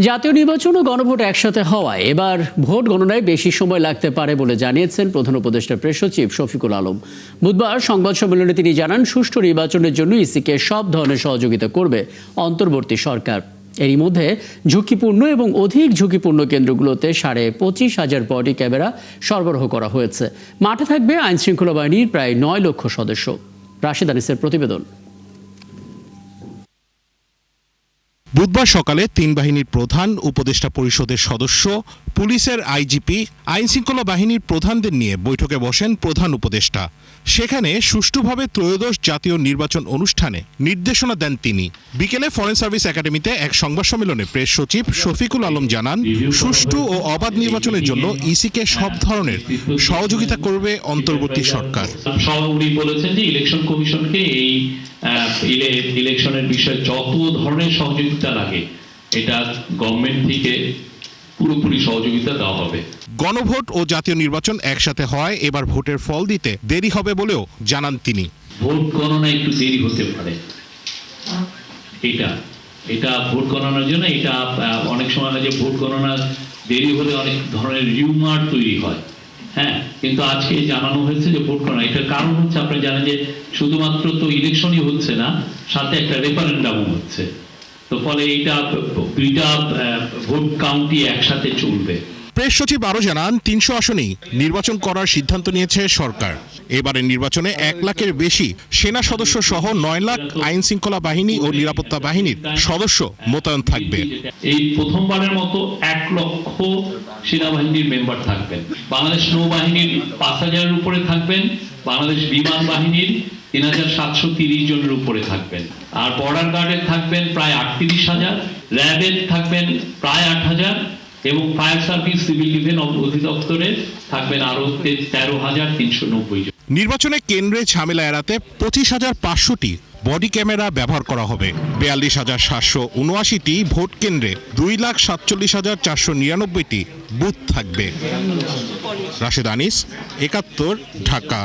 জাতীয় নির্বাচন ও গণভোট একসাথে হওয়ায় এবার ভোট গণনায় বেশি সময় লাগতে পারে বলে জানিয়েছেন প্রধান উপদেষ্টা প্রেস সচিব শফিকুল আলম। বুধবার সংবাদ সম্মেলনে তিনি জানান, সুষ্ঠু নির্বাচনের জন্য ইসিকে সব ধরনের সহযোগিতা করবে অন্তর্বর্তী সরকার। এরই মধ্যে ঝুঁকিপূর্ণ এবং অধিক ঝুঁকিপূর্ণ কেন্দ্রগুলোতে 25,500 বডি ক্যামেরা সরবরাহ করা হয়েছে। মাঠে থাকবে আইনশৃঙ্খলা বাহিনীর প্রায় 9 লক্ষ সদস্য। রাশেদ আনিসের প্রতিবেদন। বুধবার সকালে 3 বাহিনীর প্রধান, উপদেষ্টা পরিষদের সদস্য, পুলিশের আইজিপি, আইনশৃঙ্খলা বাহিনীর প্রধানদের নিয়ে বৈঠকে বসেন প্রধান উপদেষ্টা। সেখানে সুষ্ঠুভাবে ত্রয়োদশ জাতীয় নির্বাচন অনুষ্ঠানে নির্দেশনা দেন তিনি। বিকেলে ফরেন সার্ভিস একাডেমিতে এক সংবাদ সম্মেলনে প্রেস সচিব শফিকুল আলম জানান, সুষ্ঠু ও অবাধ নির্বাচনের জন্য ইসিকে সব ধরনের সহযোগিতা করবে অন্তর্বর্তী সরকার। সভাপতি বলেছেন যে ইলেকশন কমিশনকে এই ইলেকশনের বিষয়ে যত ধরনের সহযোগিতা লাগে এটা গভর্নমেন্ট থেকে পুরোপুরি সহযোগিতা দেওয়া হবে। গণভোট ও জাতীয় নির্বাচন একসাথে হয় এবার ভোটের ফল দিতে দেরি হবে বলেও জানান তিনি। ভোট গণনা একটু দেরি হতে পারে, এটা ভোট গণনার জন্য এটা অনেক সময় যে ভোট গণনা দেরি হলে অনেক ধরনের রিউমার তৈরি হয়। হ্যাঁ, কিন্তু আজকে জানানো হয়েছে যে ভোট গণনা, এটার কারণ হচ্ছে আপনারা জানেন যে শুধুমাত্র তো ইলেকশনই হচ্ছে না, সাথে একটা রেফারেন্ডামও হচ্ছে। তো ফলে এইটা দুইটা ভোট কাউন্টই একসাথে চলবে। প্রেস সচিব আরও জানান, 300 আসনেই নির্বাচন করার সিদ্ধান্ত নিয়েছে সরকার। এবারের নির্বাচনে 1 লাখের বেশি সেনা সদস্য সহ 9 লাখ আইন শৃঙ্খলা বাহিনী ও নিরাপত্তা বাহিনীর সদস্য মোতায়েন থাকবে। এই প্রথমবারের মতো 1 লক্ষ সেনাবাহিনীর মেম্বার থাকবেন। বাংলাদেশ নৌবাহিনীর 5,000-এর উপরে থাকবেন, বাংলাদেশ বিমান বাহিনীর 3,730 জনের উপরে থাকবেন, আর বর্ডার গার্ডের থাকবেন প্রায় 38,000, র্যাবের থাকবেন প্রায় 8,000 এবং ফায়ার সার্ভিস সিভিল ডিফেন্স অধিদপ্তরে থাকবেন আরো 13,390 জন। নির্বাচনে কেন্দ্রে ঝামেলা এড়াতে 25,500টি বডি ক্যামেরা ব্যবহার করা হবে। 42,779টি ভোট কেন্দ্রে 2,47,499টি বুথ থাকবে। রাশেদ আনিস, 71, ঢাকা।